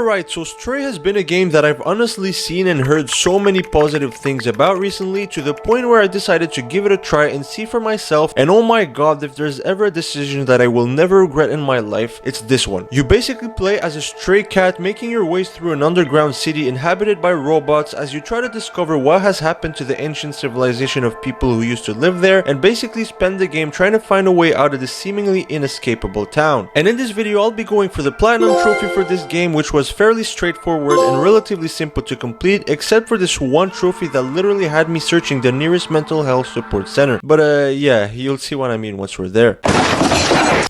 Alright, so Stray has been a game that I've honestly seen and heard so many positive things about recently, to the point where I decided to give it a try and see for myself, and oh my god, if there's ever a decision that I will never regret in my life, it's this one. You basically play as a stray cat making your way through an underground city inhabited by robots as you try to discover what has happened to the ancient civilization of people who used to live there, and basically spend the game trying to find a way out of this seemingly inescapable town. And in this video I'll be going for the platinum trophy for this game, which was fairly straightforward and relatively simple to complete, except for this one trophy that literally had me searching the nearest mental health support center. But yeah, you'll see what I mean once we're there.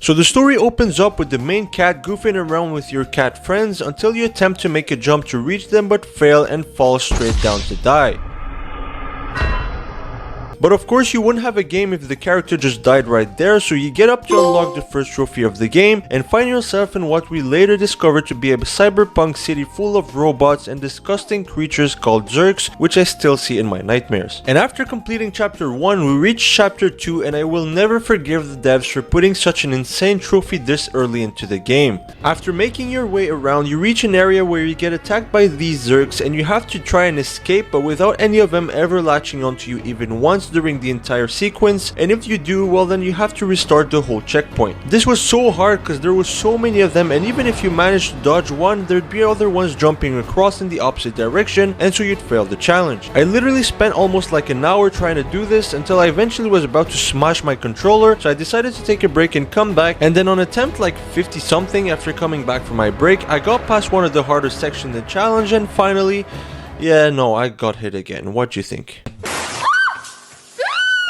So the story opens up with the main cat goofing around with your cat friends until you attempt to make a jump to reach them but fail and fall straight down to die. But of course you wouldn't have a game if the character just died right there, so you get up to unlock the first trophy of the game and find yourself in what we later discovered to be a cyberpunk city full of robots and disgusting creatures called Zurks, which I still see in my nightmares. And after completing chapter 1, we reach chapter 2, and I will never forgive the devs for putting such an insane trophy this early into the game. After making your way around, you reach an area where you get attacked by these Zurks and you have to try and escape, but without any of them ever latching onto you even once during the entire sequence, and if you do, well then you have to restart the whole checkpoint. This was so hard because there were so many of them, and even if you managed to dodge one, there'd be other ones jumping across in the opposite direction, and so you'd fail the challenge. I literally spent almost like an hour trying to do this until I eventually was about to smash my controller, so I decided to take a break and come back, and then on attempt like 50 something after coming back from my break, I got past one of the harder sections of the challenge, and finally, yeah, no, I got hit again. What do you think?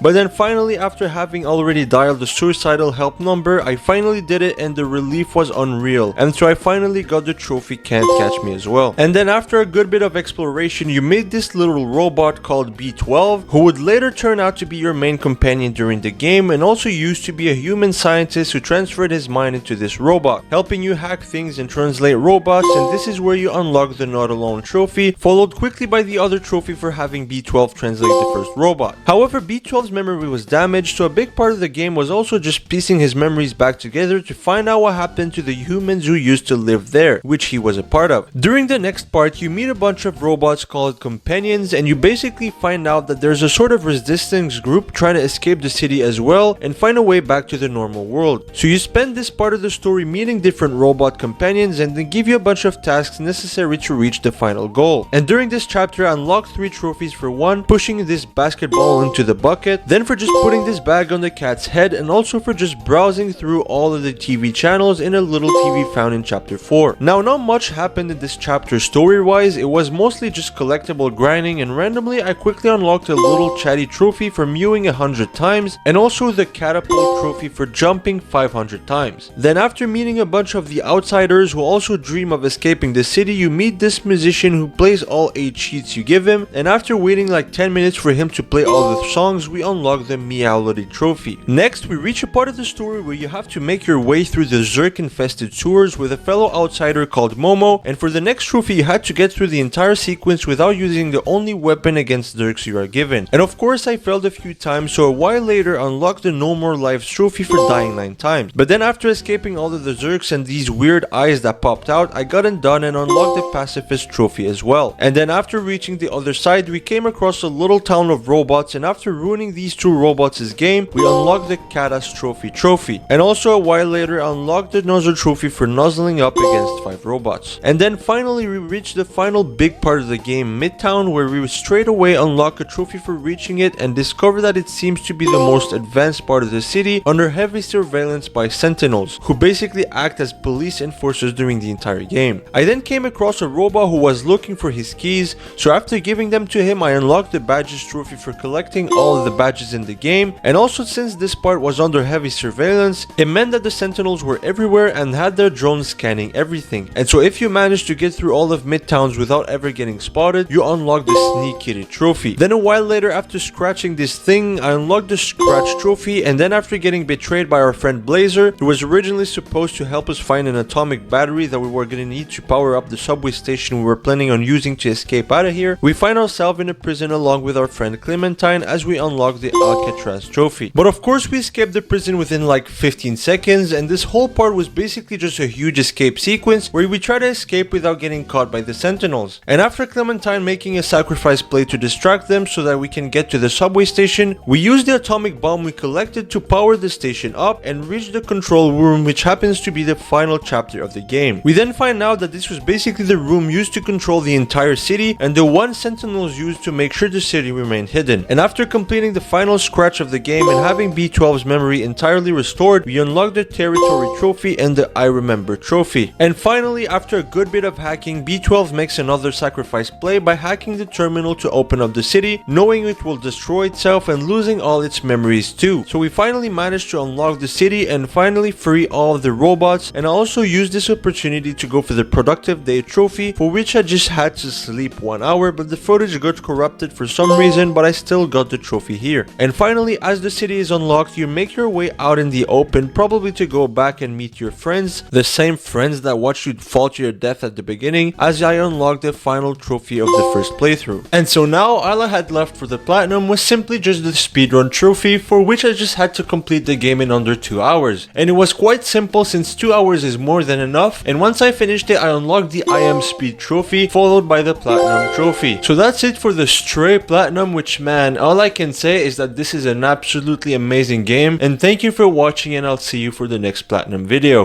But then finally, after having already dialed the suicidal help number, I finally did it, and the relief was unreal. And so I finally got the trophy Can't Catch Me as well. And then after a good bit of exploration, you made this little robot called B12, who would later turn out to be your main companion during the game, and also used to be a human scientist who transferred his mind into this robot, helping you hack things and translate robots. And this is where you unlock the Not Alone trophy, followed quickly by the other trophy for having B12 translate the first robot. However, B12's memory was damaged, so a big part of the game was also just piecing his memories back together to find out what happened to the humans who used to live there, which he was a part of. During the next part, you meet a bunch of robots called companions, and you basically find out that there's a sort of resistance group trying to escape the city as well and find a way back to the normal world. So you spend this part of the story meeting different robot companions, and they give you a bunch of tasks necessary to reach the final goal. And during this chapter, I unlocked 3 trophies for one, pushing this basketball into the bucket, then for just putting this bag on the cat's head, and also for just browsing through all of the TV channels in a little TV found in chapter 4. Now, not much happened in this chapter story-wise, it was mostly just collectible grinding, and randomly I quickly unlocked a little chatty trophy for mewing 100 times, and also the catapult trophy for jumping 500 times. Then after meeting a bunch of the outsiders who also dream of escaping the city, you meet this musician who plays all 8 sheets you give him, and after waiting like 10 minutes for him to play all the songs, we unlock the Meowlody trophy. Next, we reach a part of the story where you have to make your way through the Zurk infested sewers with a fellow outsider called Momo, and for the next trophy you had to get through the entire sequence without using the only weapon against Zurks you are given. And of course I failed a few times, so a while later I unlocked the No More Lives trophy for dying 9 times. But then after escaping all of the Zurks and these weird eyes that popped out, I got undone and unlocked the pacifist trophy as well. And then after reaching the other side, we came across a little town of robots, and after ruining these 2 robots' game, we unlocked the Catastrophe trophy. And also a while later I unlocked the Nuzzle trophy for nuzzling up against 5 robots. And then finally we reached the final big part of the game, Midtown, where we straight away unlock a trophy for reaching it and discover that it seems to be the most advanced part of the city under heavy surveillance by Sentinels, who basically act as police enforcers during the entire game. I then came across a robot who was looking for his keys, so after giving them to him I unlocked the badges trophy for collecting all of the badges in the game. And also, since this part was under heavy surveillance, it meant that the Sentinels were everywhere and had their drones scanning everything. And so if you managed to get through all of Midtowns without ever getting spotted, you unlocked the Sneak Kitty trophy. Then a while later, after scratching this thing, I unlocked the Scratch trophy, and then after getting betrayed by our friend Blazer, who was originally supposed to help us find an atomic battery that we were gonna need to power up the subway station we were planning on using to escape out of here, we find ourselves in a prison along with our friend Clementine as we unlock unlock the Alcatraz trophy. But of course we escaped the prison within like 15 seconds, and this whole part was basically just a huge escape sequence where we try to escape without getting caught by the Sentinels. And after Clementine making a sacrifice play to distract them so that we can get to the subway station, we use the atomic bomb we collected to power the station up and reach the control room, which happens to be the final chapter of the game. We then find out that this was basically the room used to control the entire city and the one Sentinels used to make sure the city remained hidden. And after completing the final scratch of the game and having B12's memory entirely restored, we unlock the territory trophy and the I Remember trophy. And finally, after a good bit of hacking, B12 makes another sacrifice play by hacking the terminal to open up the city, knowing it will destroy itself and losing all its memories too. So we finally managed to unlock the city and finally free all of the robots, and I also used this opportunity to go for the productive day trophy, for which I just had to sleep 1 hour, but the footage got corrupted for some reason, but I still got the trophy here. And finally, as the city is unlocked, you make your way out in the open, probably to go back and meet your friends, the same friends that watched you fall to your death at the beginning, as I unlocked the final trophy of the first playthrough. And so now all I had left for the platinum was simply just the speedrun trophy, for which I just had to complete the game in under 2 hours. And it was quite simple since 2 hours is more than enough, and once I finished it, I unlocked the I Am Speed trophy, followed by the platinum trophy. So that's it for the Stray platinum, which, man, all I can say is that this is an absolutely amazing game, and thank you for watching, and I'll see you for the next platinum video.